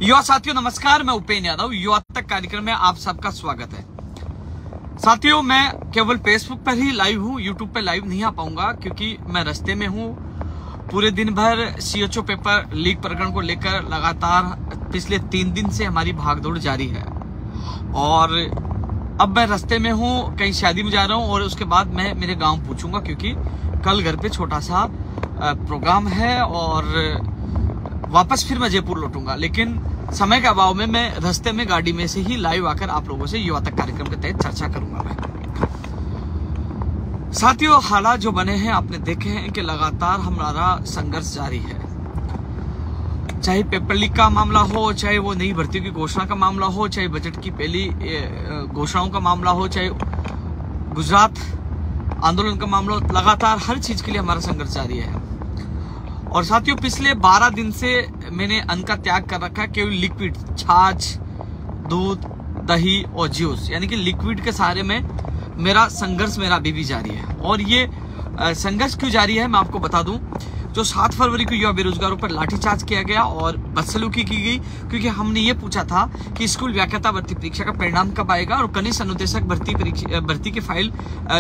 युवा साथियों नमस्कार, मैं उपेंद्र यादव। युवा तक कार्यक्रम में आप सबका स्वागत है। साथियों, मैं केवल फेसबुक पर ही लाइव हूँ, यूट्यूब पर लाइव नहीं आ पाऊंगा क्योंकि मैं रास्ते में हूँ। पूरे दिन भर सीएचओ पेपर लीक प्रकरण को लेकर लगातार पिछले 3 दिन से हमारी भागदौड़ जारी है और अब मैं रास्ते में हूँ, कहीं शादी में जा रहा हूँ और उसके बाद मैं मेरे गांव पहुंचूंगा क्योंकि कल घर पे छोटा सा प्रोग्राम है और वापस फिर मैं जयपुर लौटूंगा। लेकिन समय के अभाव में मैं रास्ते में गाड़ी में से ही लाइव आकर आप लोगों से युवा तक कार्यक्रम के तहत चर्चा करूंगा। मैं साथियों, हालात जो बने हैं आपने देखे हैं कि लगातार हमारा संघर्ष जारी है। चाहे पेपर लीक का मामला हो, चाहे वो नई भर्ती की घोषणा का मामला हो, चाहे बजट की पहली घोषणाओं का मामला हो, चाहे गुजरात आंदोलन का मामला हो, लगातार हर चीज के लिए हमारा संघर्ष जारी है। और साथियों, पिछले 12 दिन से मैंने अन्न का त्याग कर रखा है। केवल लिक्विड, छाछ, दूध, दही और जूस यानी कि लिक्विड के सहारे में मेरा संघर्ष अभी भी जारी है। और ये संघर्ष क्यों जारी है मैं आपको बता दूं। जो 7 फरवरी को युवा बेरोजगारों पर लाठीचार्ज किया गया और बदसलूकी की गई क्योंकि हमने ये पूछा था कि स्कूल व्याख्याता भर्ती परीक्षा का परिणाम कब आएगा और कनिष्ठ अनुदेशक भर्ती की फाइल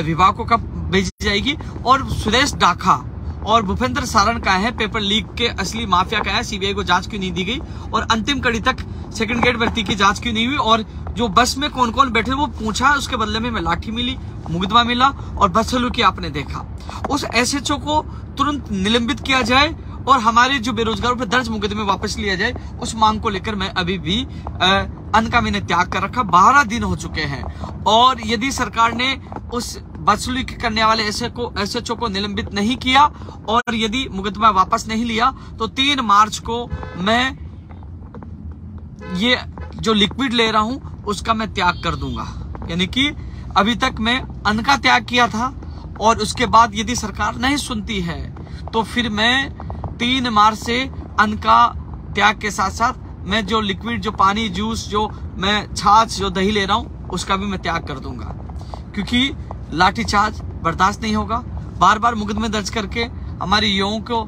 विभाग को कब भेजी जाएगी और सुरेश डाखा और भूपेंद्र सारण का है पेपर लीक के असली माफिया का है, सीबीआई को जांच क्यों नहीं दी गई और अंतिम कड़ी तक सेकंड ग्रेड भर्ती की जांच क्यों नहीं हुई और जो बस में कौन कौन बैठे वो पूछा, उसके बदले में लाठी मिली, मुकदमा मिला और बदसलूकी आपने देखा। उस एसएचओ को तुरंत निलंबित किया जाए और हमारे जो बेरोजगारों पर दर्ज मुकदमे वापस लिया जाए, उस मांग को लेकर मैं अभी भी अन्न का मैंने त्याग कर रखा। 12 दिन हो चुके हैं और यदि सरकार ने उस बदसलूकी करने वाले एसएचओ को निलंबित नहीं किया और यदि मुकदमा वापस नहीं लिया तो 3 मार्च को मैं ये जो लिक्विड ले रहा हूं उसका मैं त्याग कर दूंगा। यानी कि अभी तक मैं अन्न का त्याग किया था और उसके बाद यदि सरकार नहीं सुनती है तो फिर मैं 3 मार्च से अन्न का त्याग के साथ साथ मैं जो लिक्विड, जो पानी, जूस, जो मैं छाछ, जो दही ले रहा हूं उसका भी मैं त्याग कर दूंगा क्योंकि लाठीचार्ज बर्दाश्त नहीं होगा। बार बार मुकदमे दर्ज करके हमारे युवाओं को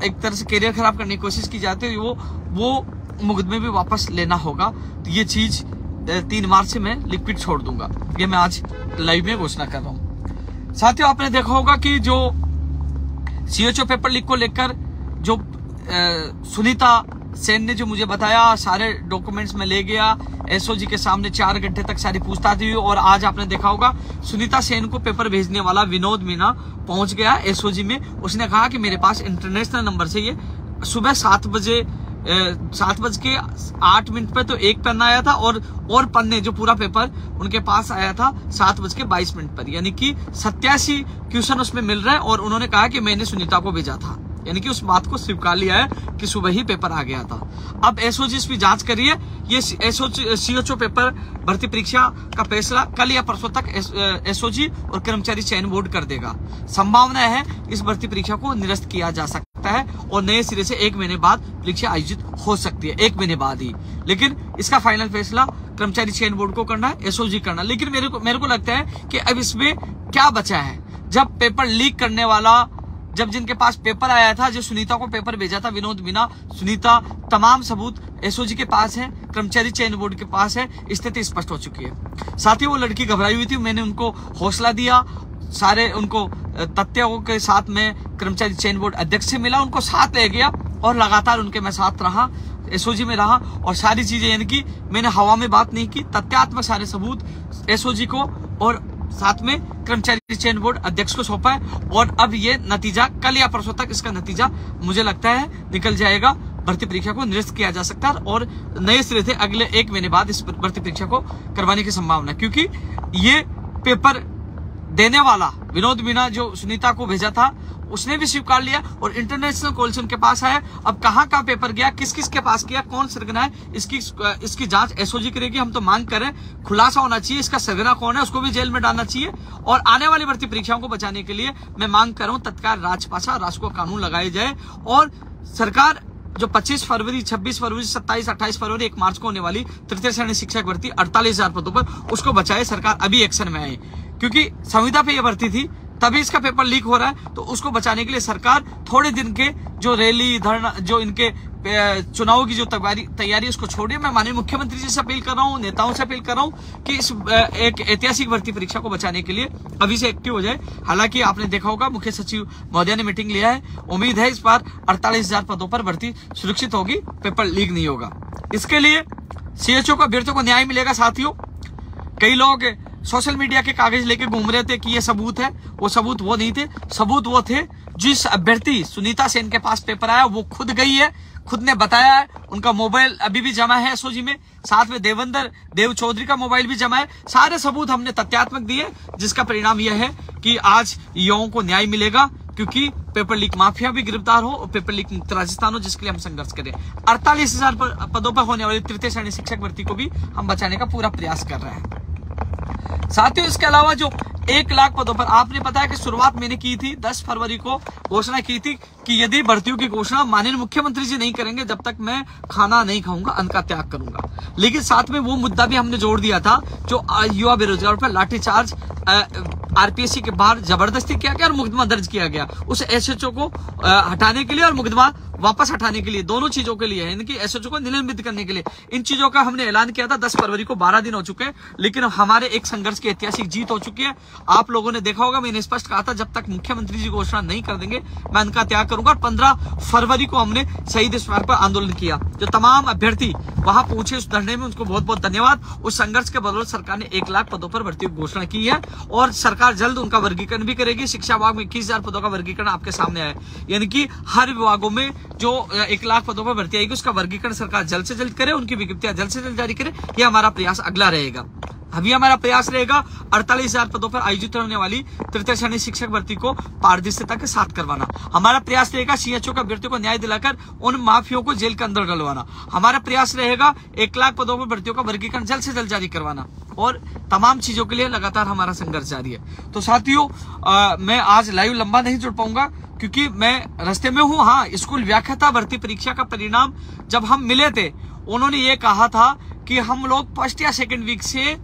एक तरह से करियर खराब करने की कोशिश की जाती है, वो मुकदमे भी वापस लेना होगा। तो ये चीज 3 मार्च से मैं लिक्विड छोड़ दूंगा, ये मैं आज लाइव में घोषणा कर रहा हूं। साथियों, आपने देखा होगा कि जो सीएचओ पेपर लीक को लेकर जो सुनीता सेन ने जो मुझे बताया, सारे डॉक्यूमेंट्स में ले गया, एसओजी के सामने 4 घंटे तक सारी पूछताछ हुई और आज आपने देखा होगा सुनीता सेन को पेपर भेजने वाला विनोद मीना पहुंच गया एसओजी में। उसने कहा कि मेरे पास इंटरनेशनल नंबर से ये सुबह 7 बजे 7:08 पे तो एक पेन आया था और पन्ने जो पूरा पेपर उनके पास आया था 7:22 पर, यानी कि 87 क्वेश्चन उसमें मिल रहे हैं और उन्होंने कहा कि मैंने सुनीता को भेजा था, यानी कि उस बात को स्वीकार लिया है कि सुबह ही पेपर आ गया था। अब एसओजी इस पर जांच करिए। ये सीएचओ पेपर भर्ती परीक्षा का फैसला कल या परसों तक एसओजी और कर्मचारी चयन बोर्ड कर देगा। संभावना है इस भर्ती परीक्षा को निरस्त किया जा सकता है और नए सिरे से 1 महीने बाद परीक्षा आयोजित हो सकती है, 1 महीने बाद ही। लेकिन इसका फाइनल फैसला कर्मचारी चयन बोर्ड को करना है, एसओजी करना। लेकिन मेरे को लगता है कि अब इसमें क्या बचा है। जब पेपर लीक करने वाला, जब जिनके पास पेपर आया था, जो सुनीता को पेपर भेजा था विनोद मीना, सुनीता, तमाम सबूत एसओजी के पास है, कर्मचारी चयन बोर्ड के पास है, स्थिति स्पष्ट हो चुकी है। साथ ही वो लड़की घबराई हुई थी, मैंने उनको हौसला दिया, सारे उनको तथ्यों के साथ में कर्मचारी चयन बोर्ड अध्यक्ष से मिला, उनको साथ ले गया और लगातार उनके मैं साथ रहा, एसओजी में रहा और सारी चीजें, यानी कि मैंने हवा में बात नहीं की, तथ्यात्मक सारे सबूत एसओजी को और साथ में कर्मचारी चयन बोर्ड अध्यक्ष को सौंपा है। और अब ये नतीजा कल या परसों तक इसका नतीजा मुझे लगता है निकल जाएगा। भर्ती परीक्षा को निरस्त किया जा सकता है और नए सिरे से अगले 1 महीने बाद इस भर्ती परीक्षा को करवाने की संभावना है क्योंकि ये पेपर देने वाला विनोद मीना जो सुनीता को भेजा था उसने भी स्वीकार लिया और इंटरनेशनल कॉल से उनके पास आया। अब कहाँ पेपर गया, किस किस के पास गया, कौन सरगना है, इसकी जांच एसओजी करेगी। हम तो मांग करें खुलासा होना चाहिए, इसका सरगना कौन है उसको भी जेल में डालना चाहिए। और आने वाली भर्ती परीक्षाओं को बचाने के लिए मैं मांग कर रहा हूँ तत्काल राजपाशा, राष्ट्रीय कानून लगाए जाए और सरकार जो 25 फरवरी, 26 फरवरी, 27, 28 फरवरी, 1 मार्च को होने वाली तृतीय श्रेणी शिक्षक भर्ती 48,000 पदों पर, उसको बचाए। सरकार अभी एक्शन में आए क्योंकि संविदा पे यह भर्ती थी तभी इसका पेपर लीक हो रहा है, तो उसको बचाने के लिए सरकार थोड़े दिन के जो रैली, धरना, जो इनके चुनाव की जो तैयारी उसको छोड़िए। मैं माननीय मुख्यमंत्री जी से अपील कर रहा हूँ, नेताओं से अपील कर रहा हूँ कि इस एक ऐतिहासिक भर्ती परीक्षा को बचाने के लिए अभी से एक्टिव हो जाए। हालांकि आपने देखा होगा मुख्य सचिव महोदय ने मीटिंग लिया है, उम्मीद है इस बार 48,000 पदों पर भर्ती सुरक्षित होगी, पेपर लीक नहीं होगा। इसके लिए सीएचओ को अभ्यर्थियों को न्याय मिलेगा। साथियों, कई लोग सोशल मीडिया के कागज लेके घूम रहे थे कि ये सबूत है, वो सबूत वो नहीं थे। सबूत वो थे जिस अभ्यर्थी सुनीता सेन के पास पेपर आया वो खुद गई है, खुद ने बताया है, उनका मोबाइल अभी भी जमा है एसओजी में, साथ में देवेंद्र देव चौधरी का मोबाइल भी जमा है। सारे सबूत हमने तथ्यात्मक दिए, जिसका परिणाम यह है कि आज युवाओं को न्याय मिलेगा, क्योंकि पेपर लीक माफिया भी गिरफ्तार हो और पेपर लीक मुक्त राजस्थान हो, जिसके लिए हम संघर्ष करें। 48,000 पदों पर होने वाली तृतीय श्रेणी शिक्षक भर्ती को भी हम बचाने का पूरा प्रयास कर रहे हैं। साथियों, इसके अलावा जो 1 लाख पदों पर आपने पता है कि शुरुआत मैंने की थी 10 फरवरी को, घोषणा की थी कि यदि भर्तियों की घोषणा माननीय मुख्यमंत्री जी नहीं करेंगे जब तक मैं खाना नहीं खाऊंगा, अन्न का त्याग करूंगा। लेकिन साथ में वो मुद्दा भी हमने जोड़ दिया था जो युवा बेरोजगारों पर लाठीचार्ज आरपीएससी के बाहर जबरदस्ती किया गया और मुकदमा दर्ज किया गया, उस एसएचओ को हटाने के लिए और मुकदमा वापस हटाने के लिए, दोनों चीजों के लिए, इनकी एसएचओ को निलंबित करने के लिए, इन चीजों का हमने ऐलान किया था 10 फरवरी को। 12 दिन हो चुके हैं, लेकिन हमारे एक संघर्ष की ऐतिहासिक जीत हो चुकी है। आप लोगों ने देखा होगा, मैंने स्पष्ट कहा था जब तक मुख्यमंत्री जी घोषणा नहीं कर देंगे मैं उनका त्याग करूंगा। 15 फरवरी को हमने शहीद स्मारक पर आंदोलन किया। जो तमाम अभ्यर्थी वहां पहुंचे उस धरने में, उनको बहुत बहुत धन्यवाद। उस संघर्ष के बदौलत सरकार ने 1 लाख पदों पर भर्ती की घोषणा की है और सरकार जल्द उनका वर्गीकरण भी करेगी। शिक्षा विभाग में 21,000 पदों का वर्गीकरण आपके सामने है, यानी कि हर विभागों में जो 1 लाख पदों पर भर्ती आएगी उसका वर्गीकरण सरकार जल्द से जल्द करे, उनकी विज्ञप्तियां जल्द से जल्द जारी करे। यह हमारा प्रयास अगला रहेगा। अभी हमारा प्रयास रहेगा 48,000 पदों पर आयोजित होने वाली तृतीय श्रेणी शिक्षक भर्ती को पारदर्शिता के साथ करवाना। हमारा प्रयास रहेगा सीएचओ के अभ्यर्थियों को न्याय दिलाकर उन माफियों को जेल के अंदर डलवाना। हमारा प्रयास रहेगा 1 लाख पदों पर भर्तियों का वर्गीकरण जल्द से जल्द जारी करवाना, और तमाम चीजों के लिए लगातार हमारा संघर्ष जारी है। तो साथियों, मैं आज लाइव लंबा नहीं जुड़ पाऊंगा क्योंकि मैं रास्ते में हूं। हाँ, स्कूल व्याख्याता भर्ती परीक्षा का परिणाम जब हम मिले थे, उन्होंने ये कहा था कि हम लोग फर्स्ट या सेकेंड वीक से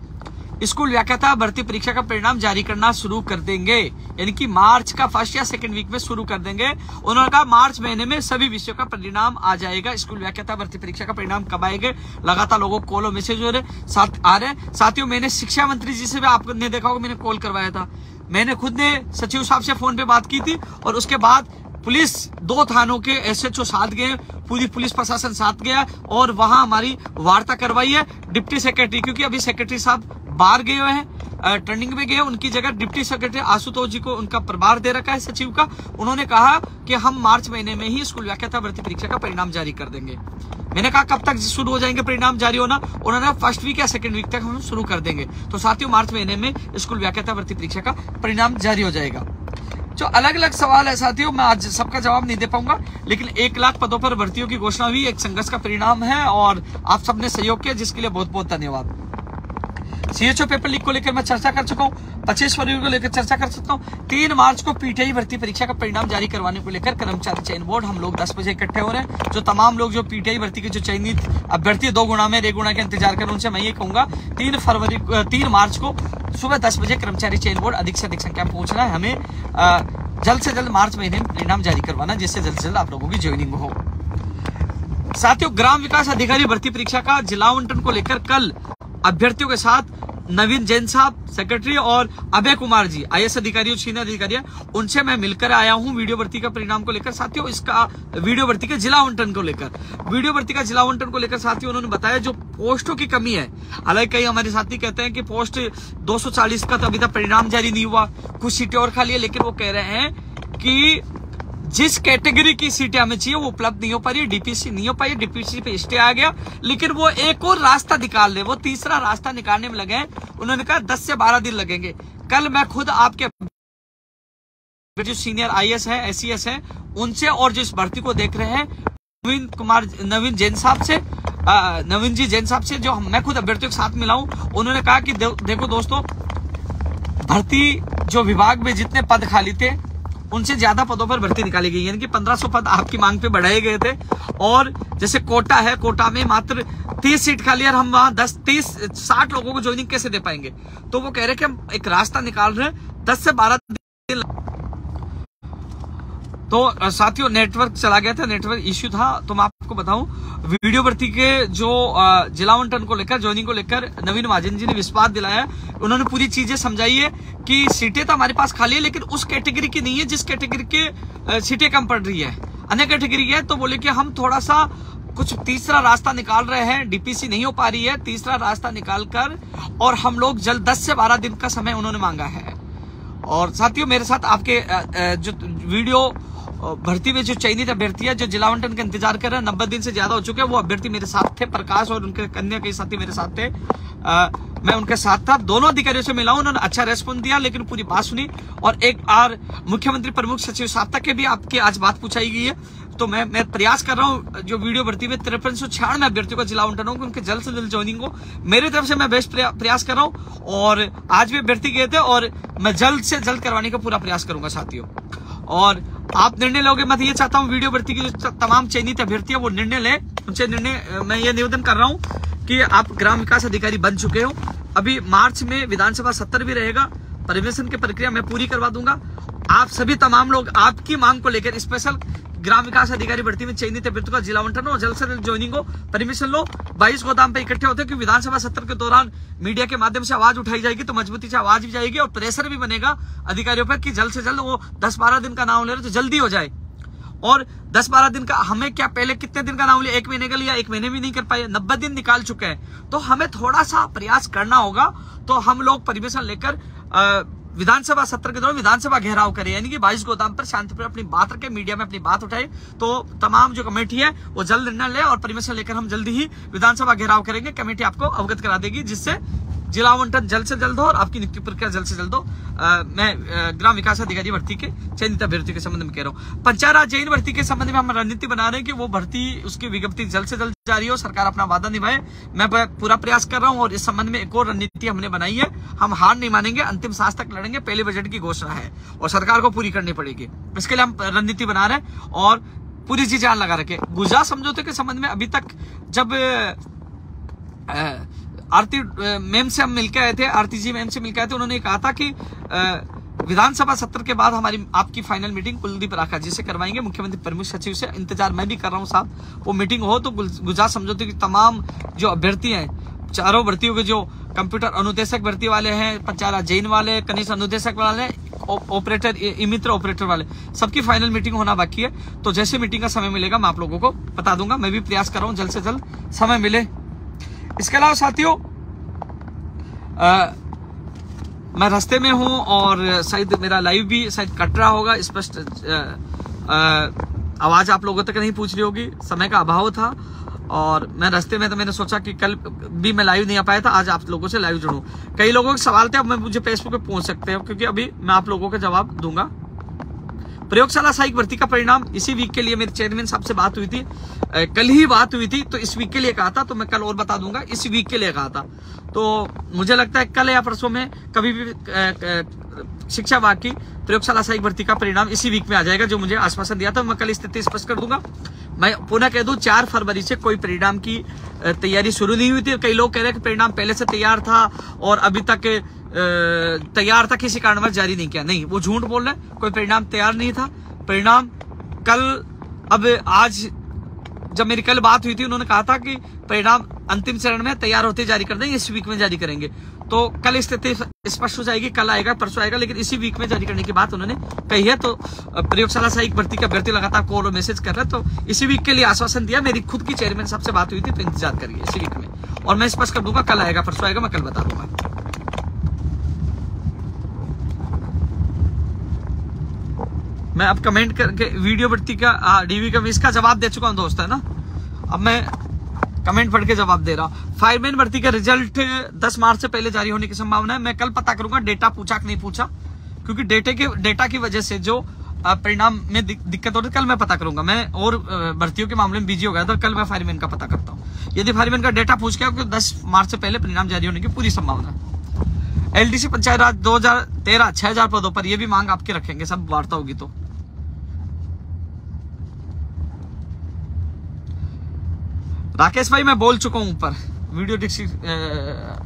स्कूल व्याख्याता भर्ती परीक्षा का परिणाम जारी करना शुरू कर देंगे, यानी कि मार्च का फर्स्ट या सेकंड वीक में शुरू कर देंगे। उन्होंने कहा मार्च महीने में सभी विषयों का परिणाम आ जाएगा। स्कूल व्याख्याता भर्ती परीक्षा का परिणाम कब आएंगे? लगातार लोगों को कॉल और मैसेज हो रहे आ रहे। साथियों, मैंने शिक्षा मंत्री जी से भी आपने देखा होगा, मैंने कॉल करवाया था। मैंने खुद ने सचिव साहब से फोन पे बात की थी और उसके बाद पुलिस 2 थानों के एसएचओ साथ गए, पूरी पुलिस प्रशासन साथ गया और वहां हमारी वार्ता करवाई है। डिप्टी सेक्रेटरी, क्योंकि अभी सेक्रेटरी साहब बाहर गए हुए हैं, ट्रेनिंग में गए, उनकी जगह डिप्टी सेक्रेटरी आशुतोष जी को उनका प्रभार दे रखा है सचिव का। उन्होंने कहा कि हम मार्च महीने में ही स्कूल व्याख्याता भर्ती परीक्षा का परिणाम जारी कर देंगे। मैंने कहा कब तक शुरू हो जाएंगे परिणाम जारी होना? उन्होंने फर्स्ट वीक या सेकंड वीक तक हम शुरू कर देंगे। तो साथियों, मार्च महीने में स्कूल व्याख्याता भर्ती परीक्षा का परिणाम जारी हो जाएगा। जो अलग अलग सवाल है साथियों, मैं आज सबका जवाब नहीं दे पाऊंगा, लेकिन 1 लाख पदों पर भर्तियों की घोषणा हुई एक संघर्ष का परिणाम है और आप सबने सहयोग किया, जिसके लिए बहुत बहुत धन्यवाद। सीएचओ पेपर लीक को लेकर मैं चर्चा कर चुका हूँ, 25 फरवरी को लेकर चर्चा कर सकता हूँ। 3 मार्च को पीटीआई भर्ती परीक्षा का परिणाम जारी करवाने को लेकर कर्मचारी चयन बोर्ड हम लोग 10 बजे इकट्ठे हो रहे हैं। जो तमाम लोग जो पीटीआई भर्ती के जो चयनित अभ्यर्थी 2 गुणा में 1 गुणा के इंतजार कर, उनसे मैं ये कहूंगा 3 मार्च को सुबह 10 बजे कर्मचारी चयन बोर्ड अधिक से अधिक संख्या में पहुंचना है। हमें जल्द से जल्द मार्च महीने में परिणाम जारी करवाना, जिससे जल्द से जल्द आप लोगों की ज्वाइनिंग हो। साथियों, ग्राम विकास अधिकारी भर्ती परीक्षा का जिला आवंटन को लेकर कल अभ्यर्थियों के साथ नवीन जैन साहब सेक्रेटरी और अभय कुमार जी आईएएस अधिकारी, सीनियर अधिकारी, उनसे मैं मिलकर आया हूं वीडियो भर्ती का परिणाम को लेकर। साथियों, इसका वीडियो भर्ती के जिला आवंटन को लेकर, वीडियो भर्ती का जिला आवंटन को लेकर साथियों उन्होंने बताया जो पोस्टों की कमी है। हालांकि कई हमारे साथी कहते हैं कि पोस्ट 240 का तो अभी तक परिणाम जारी नहीं हुआ, कुछ सीटें और खाली है, लेकिन वो कह रहे हैं कि जिस कैटेगरी की सीटें हमें चाहिए वो उपलब्ध नहीं हो पा रही, डीपीसी नहीं हो पाई, डीपीसी पे स्टे आ गया, लेकिन वो एक और रास्ता निकाल रहे, वो तीसरा रास्ता निकालने में लगे हैं। उन्होंने कहा 10 से 12 दिन लगेंगे। कल मैं खुद आपके जो सीनियर आईएएस है, एसईएस है, उनसे और जिस भर्ती को देख रहे हैं नवीन जैन साहब से, नवीन जी जैन साहब से, जो मैं खुद अभ्यर्थियों के साथ मिला हूं, उन्होंने कहा कि देखो दोस्तों, भर्ती जो विभाग में जितने पद खाली थे उनसे ज्यादा पदों पर भर्ती निकाली गई, यानी कि 1500 पद आपकी मांग पे बढ़ाए गए थे। और जैसे कोटा है, कोटा में मात्र 30 सीट खाली है, हम वहां 60 लोगों को ज्वाइनिंग कैसे दे पाएंगे? तो वो कह रहे कि हम एक रास्ता निकाल रहे हैं, 10 से 12 दिन। तो साथियों नेटवर्क चला गया था, नेटवर्क इश्यू था। तो मैं आपको बताऊं, वीडियो भर्ती के जो जिला आवंटन को लेकर, ज्वाइनिंग को लेकर नवीन महाजन जी ने विश्वास दिलाया। उन्होंने पूरी चीजें समझाई है कि सीटें तो हमारे पास खाली है, लेकिन उस कैटेगरी की नहीं है जिस कैटेगरी के सीटें कम पड़ रही है, अन्य कैटेगरी है। तो बोले कि हम थोड़ा सा कुछ तीसरा रास्ता निकाल रहे हैं, डीपीसी नहीं हो पा रही है, तीसरा रास्ता निकाल कर और हम लोग जल्द 10 से 12 दिन का समय उन्होंने मांगा है। और साथियों मेरे साथ आपके जो वीडियो भर्ती में जो चयनित अभ्यर्थी है, जो जिला आवंटन का इंतजार कर रहे हैं, 90 दिन से ज्यादा हो चुके हैं, वो अभ्यर्थी मेरे साथ थे। प्रकाश और उनके कन्या के साथी मेरे साथ थे। मैं उनके साथ था, दोनों अधिकारियों से मिला हूं, उन्होंने अच्छा रेस्पॉन्स दिया, लेकिन पूरी बात सुनी। और एक और मुख्यमंत्री प्रमुख सचिव साहब तक के भी आपकी आज बात पूछाई गई है। तो मैं प्रयास कर रहा हूं, जो वीडियो भर्ती में 5396 अभ्यर्थियों का जिला आवंटन हो, उनके जल्द से जल्द ज्वाइनिंग हो। मेरी तरफ से मैं बेस्ट प्रयास कर रहा हूं, और आज भी अभ्यर्थी गए थे, और मैं जल्द से जल्द करवाने का पूरा प्रयास करूंगा साथियों। और आप निर्णय लोगे, मैं ये चाहता हूं वीडियो भर्ती की जो तमाम चयनित अभ्यर्थी है वो निर्णय ले, उनसे निर्णय मैं ये निवेदन कर रहा हूं कि आप ग्राम विकास अधिकारी बन चुके हो। अभी मार्च में विधानसभा सत्र भी रहेगा, परमिशन की प्रक्रिया मैं पूरी करवा दूंगा। आप सभी तमाम लोग आपकी मांग को लेकर स्पेशल ग्राम विकास अधिकारी भर्ती में चयनित अभ्यर्थियों का जिला आवंटन हो, जल्द से जल्द ज्वाइनिंग हो, परमिशन लो। 22 गोदाम पे इकट्ठे होते हैं कि विधानसभा सत्र के दौरान मीडिया के माध्यम से आवाज उठाई जाएगी, तो मजबूती से आवाज भी जाएगी और प्रेशर भी बनेगा अधिकारियों पर कि जल्द से जल्द वो 10-12 दिन का नाम ले रहे तो जल्दी हो जाए। और 10-12 दिन का हमें क्या, पहले कितने दिन का नाम लिया, 1 महीने का लिया, 1 महीने भी नहीं कर पाए, 90 दिन निकाल चुके हैं। तो हमें थोड़ा सा प्रयास करना होगा। तो हम लोग परमिशन लेकर विधानसभा सत्र के दौरान विधानसभा घेराव करें, यानी कि 22 गोदाम पर शांतिपूर्ण अपनी बात रखें, मीडिया में अपनी बात उठाए। तो तमाम जो कमेटी है वो जल्द निर्णय ले, और परमिशन लेकर हम जल्दी ही विधानसभा घेराव करेंगे। कमेटी आपको अवगत करा देगी, जिससे जिला आवंटन जल्द से जल्द हो और आपकी नियुक्ति प्रक्रिया जल्द से जल्द हो। मैं ग्राम विकास अधिकारी भर्ती के चयनित अभ्यर्थी के संबंध में कह रहा हूँ। पंचायत राज जैन भर्ती के संबंध में हम रणनीति बना रहे हैं कि वो भर्ती, उसकी विज्ञप्ति जल्द से जल्द जारी हो, सरकार अपना वादा निभाए। मैं पूरा प्रयास कर रहा हूँ, और इस संबंध में एक और रणनीति हमने बनाई है। हम हार नहीं मानेंगे, अंतिम सांस तक लड़ेंगे। पहले बजट की घोषणा है और सरकार को पूरी करनी पड़ेगी, इसके लिए हम रणनीति बना रहे हैं और पूरी चीजें जान लगा रखे। गुजरात समझौते के संबंध में अभी तक जब आरती मैम से हम मिलकर आए थे, आरती जी मैम से मिलकर आए थे, उन्होंने कहा था कि विधानसभा सत्र के बाद हमारी आपकी फाइनल मीटिंग कुलदीप राठा जी से करवाएंगे, मुख्यमंत्री प्रमुख सचिव से। इंतजार मैं भी कर रहा हूँ साहब, वो मीटिंग हो तो गुजरात समझौते की तमाम जो अभ्यर्थी हैं, चारों भर्तियों के जो कंप्यूटर अनुदेशक भर्ती वाले हैं, पंचायत जैन वाले, कनिष्ठ अनुदेशक वाले, ऑपरेटर, ई मित्र ऑपरेटर वाले, सबकी फाइनल मीटिंग होना बाकी है। तो जैसे मीटिंग का समय मिलेगा मैं आप लोगों को बता दूंगा। मैं भी प्रयास कर रहा हूँ जल्द से जल्द समय मिले। इसके अलावा साथियों मैं रास्ते में हूं और शायद मेरा लाइव भी शायद कट रहा होगा, स्पष्ट आवाज आप लोगों तक नहीं पहुंच रही होगी, समय का अभाव था। और मैं रास्ते में, तो मैंने सोचा कि कल भी मैं लाइव नहीं आ पाया था, आज आप लोगों से लाइव जुड़ूं। कई लोगों के सवाल थे, अब मैं मुझे फेसबुक पे पहुंच सकते हो, क्योंकि अभी मैं आप लोगों का जवाब दूंगा। प्रयोगशाला सहायक भर्ती का परिणाम इसी वीक के लिए मेरे चेयरमैन साहब से बात हुई थी, कल ही बात हुई थी, तो इस वीक के लिए कहा था, तो मैं कल और बता दूंगा, इस वीक के लिए कहा था। तो मुझे लगता है कल या परसों में कभी भी शिक्षा विभाग की प्रयोगशाला सहायक भर्ती का परिणाम इसी वीक में आ जाएगा, जो मुझे आश्वासन दिया था। मैं कल स्थिति स्पष्ट कर दूंगा। मैं पुनः कह दूं, 4 फरवरी से कोई परिणाम की तैयारी शुरू नहीं हुई थी। कई लोग कह रहे हैं कि परिणाम पहले से तैयार था और अभी तक तैयार था, किसी कारणवश जारी नहीं किया। नहीं, वो झूठ बोल रहे हैं, कोई परिणाम तैयार नहीं था। परिणाम कल, अब आज जब मेरी कल बात हुई थी, उन्होंने कहा था कि परिणाम अंतिम चरण में तैयार होते जारी कर देंगे, इस वीक में जारी करेंगे। तो कल स्थिति स्पष्ट हो जाएगी, कल आएगा परसों आएगा, लेकिन इसी वीक में जारी करने की बात उन्होंने कही है। तो प्रयोगशाला सहायक भर्ती के अभ्यर्थी लगातार कॉल और मैसेज कर रहे हैं, तो इसी वीक के लिए आश्वासन दिया। मेरी खुद की चेयरमैन साहब से बात हुई थी, तो इंतजार करिए इसी वीक में, और मैं स्पष्ट कर दूंगा, कल आएगा परसों आएगा, मैं कल बता दूंगा। मैं अब कमेंट करके वीडियो भर्ती का डीवी का इसका जवाब दे चुका हूं दोस्त, है ना। अब मैं कमेंट पढ़ के जवाब दे रहा हूं। फायरमैन भर्ती का रिजल्ट 10 मार्च से पहले जारी होने की संभावना है। मैं कल पता करूंगा डेटा पूछा कि नहीं पूछा, क्योंकि डेटा की वजह से जो परिणाम में दिक्कत हो रही है, कल मैं पता करूंगा। मैं और भर्तियों के मामले में बिजी हो गया था, कल मैं फायरमैन का पता करता हूँ। यदि फायरमैन का डेटा पूछ गया, क्योंकि 10 मार्च से पहले परिणाम जारी होने की पूरी संभावना है। एलडीसी पंचायत राज 2013 6000 पदों पर, यह भी मांग आपके रखेंगे, सब वार्ता होगी। तो राकेश भाई मैं बोल चुका हूं ऊपर वीडियो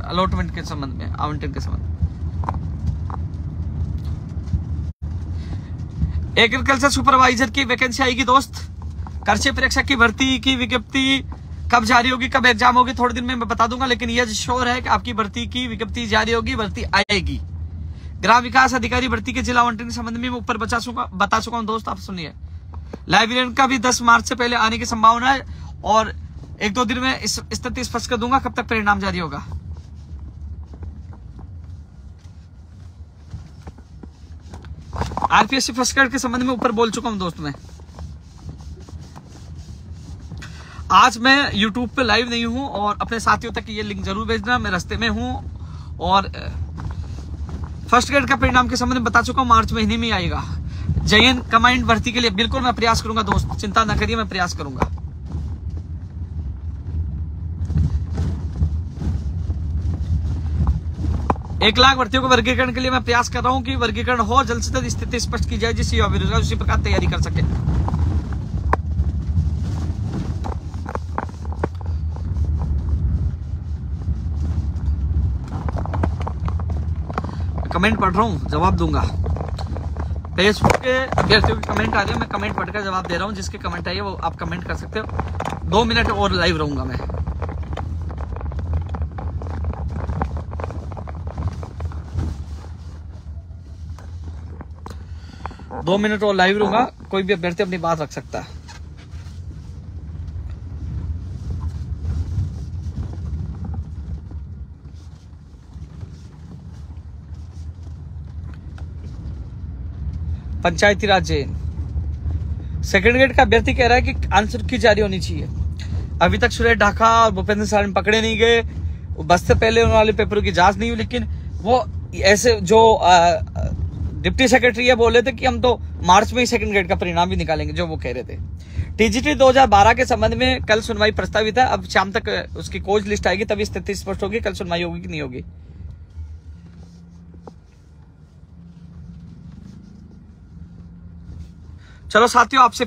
अलॉटमेंट के संबंध में, आवंटन के संबंध में। एग्रीकल्चर सुपरवाइजर की वैकेंसी आएगी दोस्त। कृषि प्रेक्षक की भर्ती की विज्ञप्ति कब जारी होगी, कब एग्जाम होगी, थोड़े दिन में मैं बता दूंगा, लेकिन यह श्योर है कि आपकी भर्ती की विज्ञप्ति जारी होगी, भर्ती आएगी। ग्राम विकास अधिकारी भर्ती के जिला आवंटन के संबंध में मैं ऊपर बता चुका हूं दोस्त, आप सुनिए। लाइब्रेरियन का भी 10 मार्च से पहले आने की संभावना है और 1-2 दिन में स्थिति स्पष्ट कर दूंगा कब तक परिणाम जारी होगा। आरपीएससी फर्स्ट ग्रेड के संबंध में ऊपर बोल चुका हूं दोस्त। मैं आज मैं YouTube पे लाइव नहीं हूं और अपने साथियों तक ये लिंक जरूर भेजना, मैं रास्ते में हूं। और फर्स्ट ग्रेड का परिणाम के संबंध में बता चुका हूं, मार्च महीने में आएगा। जयन कमांड भर्ती के लिए बिल्कुल मैं प्रयास करूंगा दोस्त, चिंता न करिए, मैं प्रयास करूंगा। एक लाख भर्तियों को वर्गीकरण के लिए मैं प्रयास कर रहा हूं कि वर्गीकरण हो, जल्द से जल्द स्थिति स्पष्ट की जाए, जिससे युवा बेरोजगार उसी प्रकार तैयारी कर सके। कमेंट पढ़ रहा हूं, जवाब दूंगा। फेसबुक के अभ्यर्थियों के कमेंट आ रहे हैं, मैं कमेंट पढ़कर जवाब दे रहा हूं। जिसके कमेंट आइए वो आप कमेंट कर सकते हो। 2 मिनट और लाइव रहूंगा मैं। दो मिनट और लाइव रहूंगा, कोई भी अभ्यर्थी अपनी बात रख सकता है। पंचायती राज जैन सेकंड ग्रेड का अभ्यर्थी कह रहा है कि आंसर की जारी होनी चाहिए। अभी तक सुरेश ढाका और भूपेंद्र सारण पकड़े नहीं गए, बस से पहले उन वाले पेपरों की जांच नहीं हुई। लेकिन वो ऐसे जो डिप्टी सेक्रेटरी है बोले थे कि हम तो मार्च में ही सेकंड ग्रेड का परिणाम भी निकालेंगे, जो वो कह रहे थे। टीजीटी 2012 के संबंध में कल सुनवाई प्रस्तावित है। अब शाम तक उसकी खोज लिस्ट आएगी, तभी स्थिति स्पष्ट होगी कल सुनवाई होगी कि नहीं होगी। चलो साथियों, आपसे